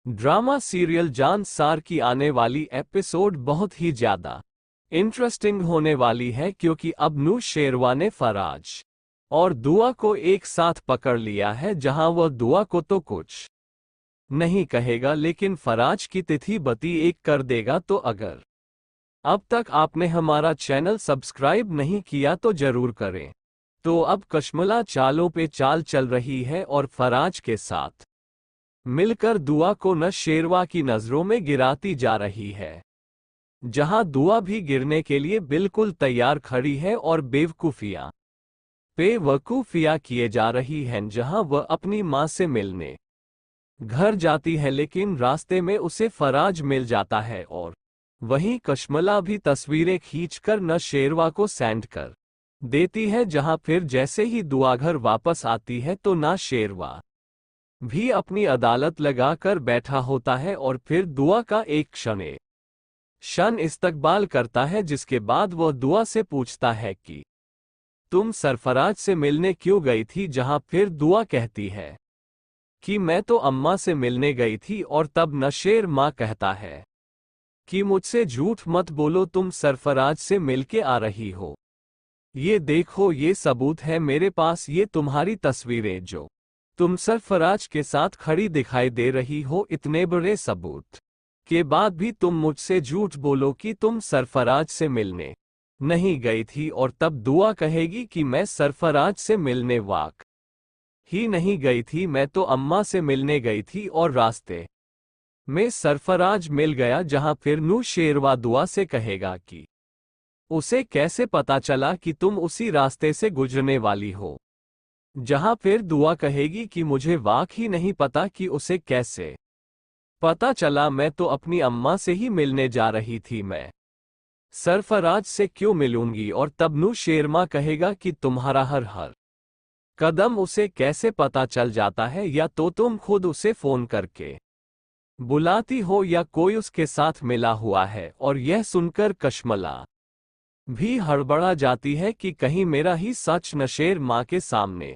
Drama serial जान सार की आने वाली एपिसोड बहुत ही ज्यादा इंटरेस्टिंग होने वाली है, क्योंकि अब नूर शेरवा ने फराज और दुआ को एक साथ पकड़ लिया है। जहां वह दुआ को तो कुछ नहीं कहेगा, लेकिन फराज की तिथि बती एक कर देगा। तो अगर अब तक आपने हमारा चैनल सब्सक्राइब नहीं किया तो जरूर करें। तो अब कश्मला चालों पे चाल चल रही है और फराज के साथ मिलकर दुआ को न शेरवा की नजरों में गिराती जा रही है। जहां दुआ भी गिरने के लिए बिल्कुल तैयार खड़ी है और बेवकूफिया किए जा रही हैं। जहां वह अपनी मां से मिलने घर जाती है, लेकिन रास्ते में उसे फराज मिल जाता है और वहीं कश्मला भी तस्वीरें खींचकर न शेरवा को सेंड कर देती है। जहां फिर जैसे ही दुआ घर वापस आती है तो ना शेरवा भी अपनी अदालत लगाकर बैठा होता है और फिर दुआ का एक क्षण इस्तकबाल करता है, जिसके बाद वह दुआ से पूछता है कि तुम सरफराज से मिलने क्यों गई थी। जहां फिर दुआ कहती है कि मैं तो अम्मा से मिलने गई थी। और तब नशेर माँ कहता है कि मुझसे झूठ मत बोलो, तुम सरफराज से मिलके आ रही हो। ये देखो, ये सबूत है मेरे पास, ये तुम्हारी तस्वीरें जो तुम सरफराज के साथ खड़ी दिखाई दे रही हो। इतने बड़े सबूत के बाद भी तुम मुझसे झूठ बोलो कि तुम सरफराज से मिलने नहीं गई थी। और तब दुआ कहेगी कि मैं सरफराज से मिलने वाक ही नहीं गई थी, मैं तो अम्मा से मिलने गई थी और रास्ते में सरफराज मिल गया। जहां फिर नू शेरवा दुआ से कहेगा कि उसे कैसे पता चला कि तुम उसी रास्ते से गुजरने वाली हो। जहां फिर दुआ कहेगी कि मुझे वाक ही नहीं पता कि उसे कैसे पता चला, मैं तो अपनी अम्मा से ही मिलने जा रही थी, मैं सरफराज से क्यों मिलूंगी। और तब नू शेरमा कहेगा कि तुम्हारा हर कदम उसे कैसे पता चल जाता है, या तो तुम खुद उसे फोन करके बुलाती हो या कोई उसके साथ मिला हुआ है। और यह सुनकर कश्मला भी हड़बड़ा जाती है कि कहीं मेरा ही सच नशेर माँ के सामने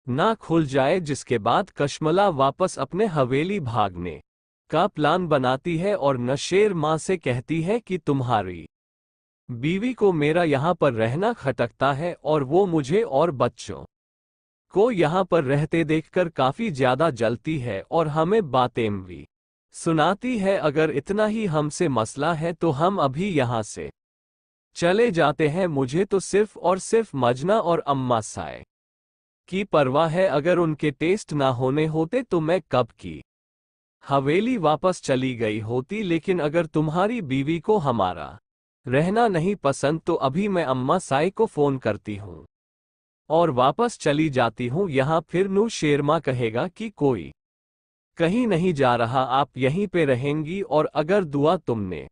ना खुल जाए। जिसके बाद कश्मला वापस अपने हवेली भागने का प्लान बनाती है और नशेर माँ से कहती है कि तुम्हारी बीवी को मेरा यहाँ पर रहना खटकता है और वो मुझे और बच्चों को यहाँ पर रहते देखकर काफी ज्यादा जलती है और हमें बातें भी सुनाती है। अगर इतना ही हमसे मसला है तो हम अभी यहाँ से चले जाते हैं। मुझे तो सिर्फ और सिर्फ मजना और अम्मा साए की परवाह है। अगर उनके टेस्ट ना होने होते तो मैं कब की हवेली वापस चली गई होती। लेकिन अगर तुम्हारी बीवी को हमारा रहना नहीं पसंद तो अभी मैं अम्मा साई को फोन करती हूँ और वापस चली जाती हूँ। यहाँ फिर नू शेरमा कहेगा कि कोई कहीं नहीं जा रहा, आप यहीं पे रहेंगी। और अगर दुआ तुमने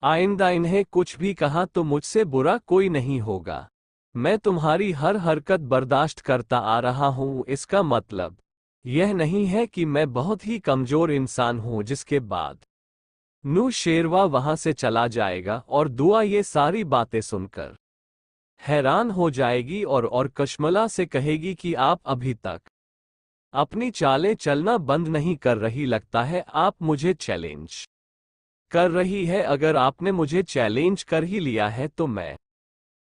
आइंदा इन्हें कुछ भी कहा तो मुझसे बुरा कोई नहीं होगा। मैं तुम्हारी हर हरकत बर्दाश्त करता आ रहा हूँ। इसका मतलब यह नहीं है कि मैं बहुत ही कमजोर इंसान हूँ। जिसके बाद नू शेरवा वहां से चला जाएगा और दुआ ये सारी बातें सुनकर हैरान हो जाएगी और कश्मला से कहेगी कि आप अभी तक अपनी चालें चलना बंद नहीं कर रही, लगता है आप मुझे चैलेंज कर रही है। अगर आपने मुझे चैलेंज कर ही लिया है तो मैं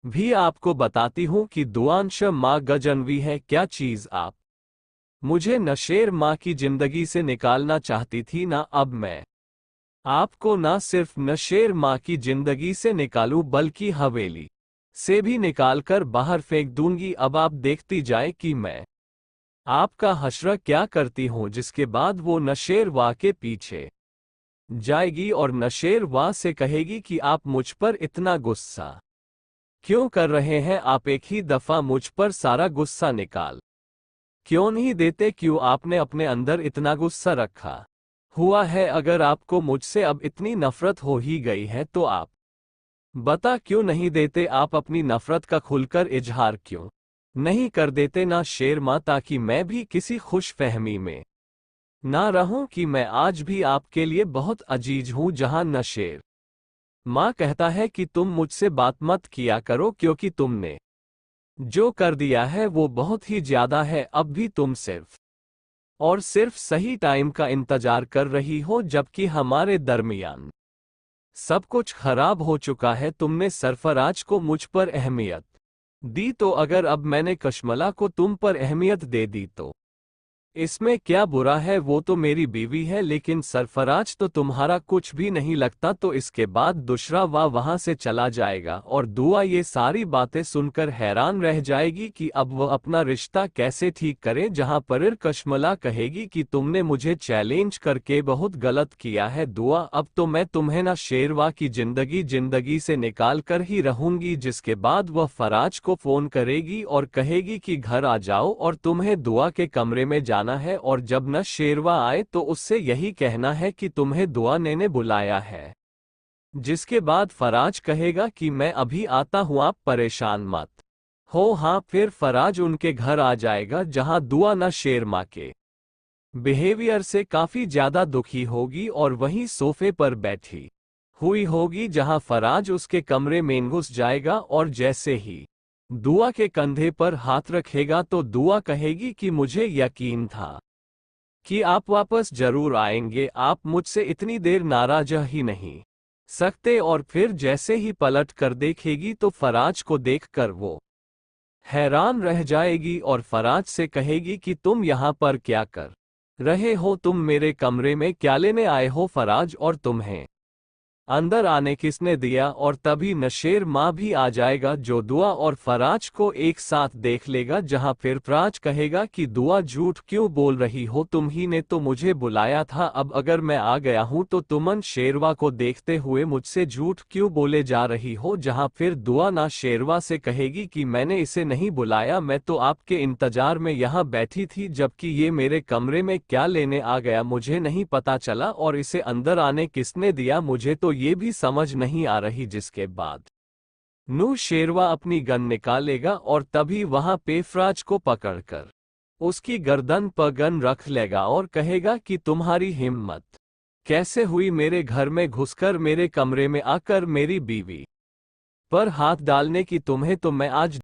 भी आपको बताती हूँ कि दुआंश माँ गजनवी है। क्या चीज आप मुझे नशेर माँ की जिंदगी से निकालना चाहती थी ना, अब मैं आपको ना सिर्फ नशेर माँ की जिंदगी से निकालूं बल्कि हवेली से भी निकालकर बाहर फेंक दूंगी। अब आप देखती जाए कि मैं आपका हश्र क्या करती हूँ। जिसके बाद वो नशेर वाह के पीछे जाएगी और नशेर वाह से कहेगी कि आप मुझ पर इतना गुस्सा क्यों कर रहे हैं, आप एक ही दफा मुझ पर सारा गुस्सा निकाल क्यों नहीं देते, क्यों आपने अपने अंदर इतना गुस्सा रखा हुआ है। अगर आपको मुझसे अब इतनी नफरत हो ही गई है तो आप बता क्यों नहीं देते, आप अपनी नफरत का खुलकर इजहार क्यों नहीं कर देते ना शेर माँ, ताकि मैं भी किसी खुश फहमी में ना रहूं कि मैं आज भी आपके लिए बहुत अजीज हूं। जहां नशेर माँ कहता है कि तुम मुझसे बात मत किया करो, क्योंकि तुमने जो कर दिया है वो बहुत ही ज्यादा है। अब भी तुम सिर्फ और सिर्फ सही टाइम का इंतजार कर रही हो, जबकि हमारे दरमियान सब कुछ खराब हो चुका है। तुमने सरफराज को मुझ पर अहमियत दी, तो अगर अब मैंने कशमला को तुम पर अहमियत दे दी तो इसमें क्या बुरा है? वो तो मेरी बीवी है, लेकिन सरफराज तो तुम्हारा कुछ भी नहीं लगता। तो इसके बाद दूसरा वहां से चला जाएगा और दुआ ये सारी बातें सुनकर हैरान रह जाएगी कि अब वह अपना रिश्ता कैसे ठीक करे। जहां पर कशमला कहेगी कि तुमने मुझे चैलेंज करके बहुत गलत किया है दुआ, अब तो मैं तुम्हें ना शेरवा की जिंदगी से निकाल कर ही रहूंगी। जिसके बाद वह फराज को फोन करेगी और कहेगी कि घर आ जाओ और तुम्हें दुआ के कमरे में जाना है, और जब न शेरवा आए तो उससे यही कहना है कि तुम्हें दुआ ने बुलाया है। जिसके बाद फराज कहेगा कि मैं अभी आता हूं, आप परेशान मत हो। हाँ, फिर फराज उनके घर आ जाएगा, जहां दुआ न शेरमा के बिहेवियर से काफी ज्यादा दुखी होगी और वहीं सोफे पर बैठी हुई होगी, जहां फराज उसके कमरे में घुस जाएगा और जैसे ही दुआ के कंधे पर हाथ रखेगा तो दुआ कहेगी कि मुझे यकीन था कि आप वापस जरूर आएंगे, आप मुझसे इतनी देर नाराज ही नहीं सकते। और फिर जैसे ही पलट कर देखेगी तो फराज को देखकर वो हैरान रह जाएगी और फराज से कहेगी कि तुम यहाँ पर क्या कर रहे हो? तुम मेरे कमरे में क्या लेने आए हो फराज, और तुम्हें अंदर आने किसने दिया? और तभी नशेर माँ भी आ जाएगा, जो दुआ और फराज को एक साथ देख लेगा। जहां फिर फराज कहेगा कि दुआ झूठ क्यों बोल रही हो, तुम ही ने तो मुझे बुलाया था। अब अगर मैं आ गया हूं तो तुमन शेरवा को देखते हुए मुझसे झूठ क्यों बोले जा रही हो? जहां फिर दुआ ना शेरवा से कहेगी कि मैंने इसे नहीं बुलाया, मैं तो आपके इंतजार में यहाँ बैठी थी, जबकि ये मेरे कमरे में क्या लेने आ गया मुझे नहीं पता चला, और इसे अंदर आने किसने दिया मुझे तो ये भी समझ नहीं आ रही। जिसके बाद नू शेरवा अपनी गन निकालेगा और तभी वहां पे फराज को पकड़कर उसकी गर्दन पर गन रख लेगा और कहेगा कि तुम्हारी हिम्मत कैसे हुई मेरे घर में घुसकर मेरे कमरे में आकर मेरी बीवी पर हाथ डालने की? तुम्हें तो मैं आज